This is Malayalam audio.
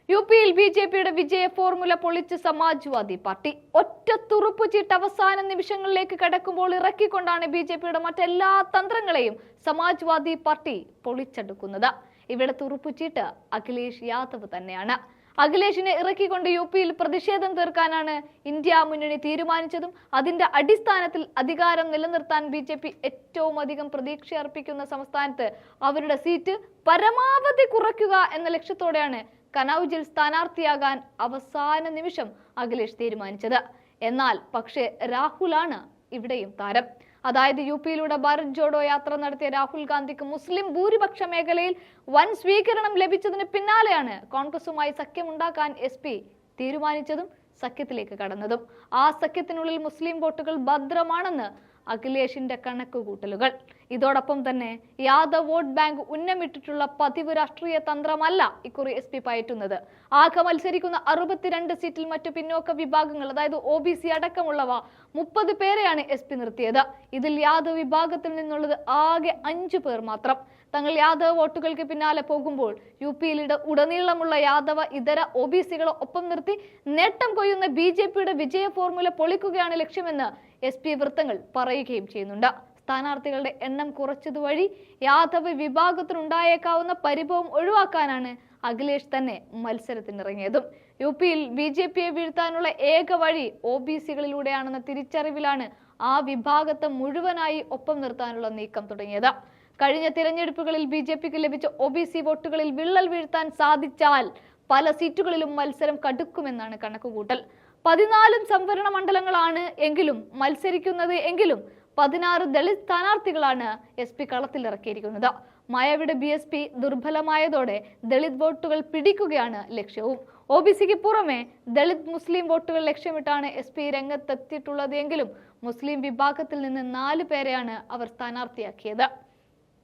യുപിയിൽ ബിജെപിയുടെ വിജയ ഫോർമുല പൊളിച്ച് സമാജ്വാദി പാർട്ടി. ഒറ്റ തുറുപ്പുചീട്ട് അവസാന നിമിഷങ്ങളിലേക്ക് കടക്കുമ്പോൾ ഇറക്കിക്കൊണ്ടാണ് ബിജെപിയുടെ മറ്റെല്ലാ തന്ത്രങ്ങളെയും സമാജ്വാദി പാർട്ടി പൊളിച്ചെടുക്കുന്നത്. ഇവിടെ തുറുപ്പുചീട്ട് അഖിലേഷ് യാദവ് തന്നെയാണ്. അഖിലേഷിനെ ഇറക്കിക്കൊണ്ട് യുപിയിൽ പ്രതിഷേധം തീർക്കാനാണ് ഇന്ത്യ മുന്നണി തീരുമാനിച്ചതും അതിന്റെ അടിസ്ഥാനത്തിൽ അധികാരം നിലനിർത്താൻ ബിജെപി ഏറ്റവും അധികം പ്രതീക്ഷ അർപ്പിക്കുന്ന സംസ്ഥാനത്ത് അവരുടെ സീറ്റ് പരമാവധി കുറയ്ക്കുക എന്ന ലക്ഷ്യത്തോടെയാണ് കനൌജിൽ സ്ഥാനാർത്ഥിയാകാൻ അവസാന നിമിഷം അഖിലേഷ് തീരുമാനിച്ചത്. എന്നാൽ പക്ഷേ രാഹുലാണ് ഇവിടെയും താരം. അതായത് യുപിയിലൂടെ ഭാരത് ജോഡോ യാത്ര നടത്തിയ രാഹുൽ ഗാന്ധിക്ക് മുസ്ലിം ഭൂരിപക്ഷ മേഖലയിൽ വൻ സ്വീകരണം ലഭിച്ചതിന് പിന്നാലെയാണ് കോൺഗ്രസുമായി സഖ്യമുണ്ടാക്കാൻ SP തീരുമാനിച്ചതും സഖ്യത്തിലേക്ക് കടന്നതും. ആ സഖ്യത്തിനുള്ളിൽ മുസ്ലിം വോട്ടുകൾ ഭദ്രമാണെന്ന് അഖിലേഷിന്റെ കണക്കുകൂട്ടലുകൾ. ഇതോടൊപ്പം തന്നെ യാദവ് വോട്ട് ബാങ്ക് ഉന്നമിട്ടിട്ടുള്ള പതിവ് രാഷ്ട്രീയ തന്ത്രമല്ല ഇക്കുറി SP പയറ്റുന്നത്. ആകെ മത്സരിക്കുന്ന 62 സീറ്റിൽ മറ്റു പിന്നോക്ക വിഭാഗങ്ങൾ, അതായത് OBC അടക്കമുള്ളവ 30 പേരെയാണ് SP നിർത്തിയത്. ഇതിൽ യാദവ് വിഭാഗത്തിൽ നിന്നുള്ളത് ആകെ 5 പേർ മാത്രം. തങ്ങൾ യാദവ് വോട്ടുകൾക്ക് പിന്നാലെ പോകുമ്പോൾ യുപിയിലിടെ ഉടനീളമുള്ള യാദവ ഇതര OBCകളെ ഒപ്പം നിർത്തി നേട്ടം കൊയ്യുന്ന ബിജെപിയുടെ വിജയ ഫോർമുല പൊളിക്കുകയാണ് ലക്ഷ്യമെന്ന് SP വൃത്തങ്ങൾ പറയുകയും ചെയ്യുന്നുണ്ട്. സ്ഥാനാർത്ഥികളുടെ എണ്ണം കുറച്ചതുവഴി യാദവ് വിഭാഗത്തിനുണ്ടായേക്കാവുന്ന പരിഭവം ഒഴിവാക്കാനാണ് അഖിലേഷ് തന്നെ മത്സരത്തിനിറങ്ങിയതും. യുപിയിൽ ബിജെപിയെ വീഴ്ത്താനുള്ള ഏക വഴി OBCകളിലൂടെയാണെന്ന തിരിച്ചറിവിലാണ് ആ വിഭാഗത്തെ മുഴുവനായി ഒപ്പം നിർത്താനുള്ള നീക്കം തുടങ്ങിയത്. കഴിഞ്ഞ തിരഞ്ഞെടുപ്പുകളിൽ ബിജെപിക്ക് ലഭിച്ച OBC വോട്ടുകളിൽ വിള്ളൽ വീഴ്ത്താൻ സാധിച്ചാൽ പല സീറ്റുകളിലും മത്സരം കടുക്കുമെന്നാണ് കണക്കുകൂട്ടൽ. 14 സംവരണ മണ്ഡലങ്ങളാണ് എങ്കിലും മത്സരിക്കുന്നത് എങ്കിലും 16 ദളിത് സ്ഥാനാർത്ഥികളാണ് SP കളത്തിലിറക്കിയിരിക്കുന്നത്. മായാവിയുടെ BSP ദുർബലമായതോടെ ദളിത് വോട്ടുകൾ പിടിക്കുകയാണ് ലക്ഷ്യവും. OBCക്ക് പുറമെ ദളിത് മുസ്ലിം വോട്ടുകൾ ലക്ഷ്യമിട്ടാണ് SP രംഗത്തെത്തിയിട്ടുള്ളത് എങ്കിലും മുസ്ലിം വിഭാഗത്തിൽ നിന്ന് 4 പേരെയാണ് അവർ സ്ഥാനാർത്ഥിയാക്കിയത്.